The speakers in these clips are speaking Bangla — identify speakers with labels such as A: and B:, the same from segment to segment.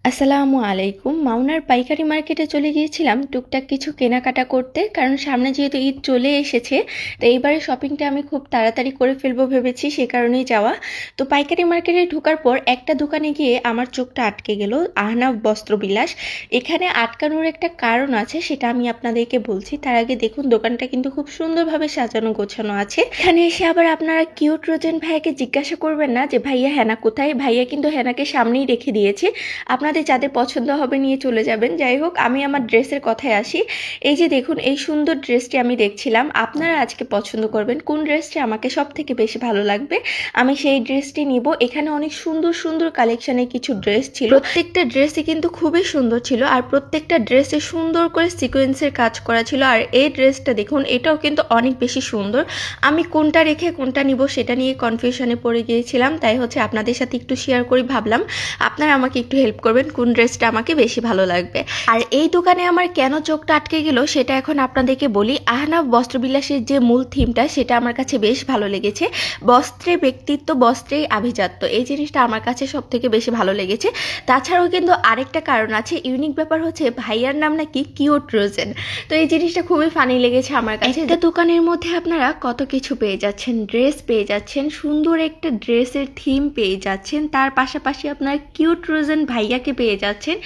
A: আসসালামু আলাইকুম। মাওনার পাইকারি মার্কেটে চলে গিয়েছিলাম টুকটাক কিছু কেনাকাটা করতে, কারণ সামনে যেহেতু ঈদ চলে এসেছে, তো এইবারে শপিংটা আমি খুব তাড়াতাড়ি করে ফেলবো ভেবেছি, সে কারণেই যাওয়া। তো পাইকারি মার্কেটে ঢোকার পর একটা দোকানে গিয়ে আমার চোখটা আটকে গেল, আহনাফ বস্ত্রবিলাস। এখানে আটকানোর একটা কারণ আছে, সেটা আমি আপনাদেরকে বলছি। তার আগে দেখুন, দোকানটা কিন্তু খুব সুন্দরভাবে সাজানো গোছানো আছে। এখানে এসে আবার আপনারা কিউট রোজেন ভাইয়াকে জিজ্ঞাসা করবেন না যে ভাইয়া হেনা কোথায়। ভাইয়া কিন্তু হেনাকে সামনেই রেখে দিয়েছে, আপনাদের যাদের পছন্দ হবে নিয়ে চলে যাবেন। যাই হোক, আমি আমার ড্রেসের কথায় আসি। এই যে দেখুন, এই সুন্দর ড্রেসটি আমি দেখছিলাম, আপনারা আজকে পছন্দ করবেন কোন ড্রেসটি আমাকে সব থেকে বেশি ভালো লাগবে, আমি সেই ড্রেসটি নিব। এখানে অনেক সুন্দর সুন্দর কালেকশনের কিছু ড্রেস ছিল, প্রত্যেকটা ড্রেসই কিন্তু খুবই সুন্দর ছিল, আর প্রত্যেকটা ড্রেসে সুন্দর করে সিকোয়েন্সের কাজ করা ছিল। আর এই ড্রেসটা দেখুন, এটাও কিন্তু অনেক বেশি সুন্দর। আমি কোনটা রেখে কোনটা নিব সেটা নিয়ে কনফিউশনে পড়ে গিয়েছিলাম, তাই হচ্ছে আপনাদের সাথে একটু শেয়ার করি, ভাবলাম আপনারা আমাকে একটু হেল্প করবেন কোন ড্রেসটা আমাকে বেশি ভালো লাগবে। আর এই দোকানে আমার কেন চোখটা আটকে গেল সেটা এখন আপনাদেরকে বলি। আহনাফ বস্ত্রবিলাসের যে মূল থিমটা, সেটা আমার কাছে বেশ ভালো লেগেছে। বস্ত্রে ব্যক্তিত্ব, বস্ত্রেই আভিজাত্য, এই জিনিসটা আমার কাছে সব থেকে বেশি ভালো লেগেছে। তাছাড়াও কিন্তু আরেকটা কারণ আছে, ইউনিক ব্যাপার হচ্ছে ভাইয়ার নাম নাকি কিউট রোজেন। তো এই জিনিসটা খুবই ফানি লেগেছে আমার কাছে। একটা দোকানের মধ্যে আপনারা কত কিছু পেয়ে যাচ্ছেন, ড্রেস পেয়ে যাচ্ছেন, সুন্দর একটা ড্রেসের থিম পেয়ে যাচ্ছেন, তার পাশাপাশি আপনারা কিউট রোজেন ভাইয়াকে পেয়ে যাচ্ছেন,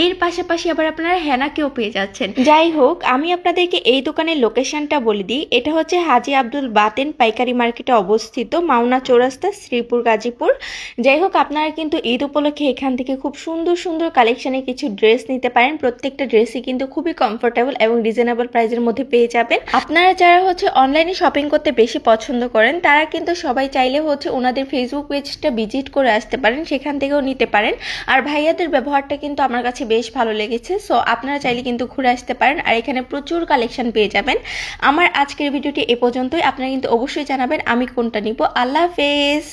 A: এর পাশাপাশি আবার আপনারা হেনাকেও পেয়ে যাচ্ছেন। যাই হোক, আমি আপনাদেরকে এই দোকানের লোকেশনটা বলে দিই। এটা হচ্ছে হাজি আব্দুল বাতেন পাইকারি মার্কেটে অবস্থিত, মাওনা চৌরাস্তা, শ্রীপুর, গাজীপুর। যাই হোক, আপনারা কিন্তু ঈদ উপলক্ষে এখান থেকে খুব সুন্দর সুন্দর কালেকশনে কিছু ড্রেস নিতে পারেন। প্রত্যেকটা ড্রেসই কিন্তু খুবই কমফোর্টেবল এবং রিজনেবল প্রাইসের মধ্যে পেয়ে যাবেন। আপনারা যারা হচ্ছে অনলাইনে শপিং করতে বেশি পছন্দ করেন, তারা কিন্তু সবাই চাইলে হচ্ছে ওনাদের ফেসবুক পেজটা ভিজিট করে আসতে পারেন, সেখান থেকেও নিতে পারেন। আর ভাইয়াদের ব্যবহারটা কিন্তু আমার কাছে বেশ ভালো লেগেছে, সো আপনারা চাইলে কিন্তু ঘুরে আসতে পারেন। আর এখানে প্রচুর কালেকশন পেয়ে যাবেন। আমার আজকের ভিডিওটি এ পর্যন্তই। আপনারা কিন্তু অবশ্যই জানাবেন আমি কোনটা নিব। আল্লাহ হাফেজ।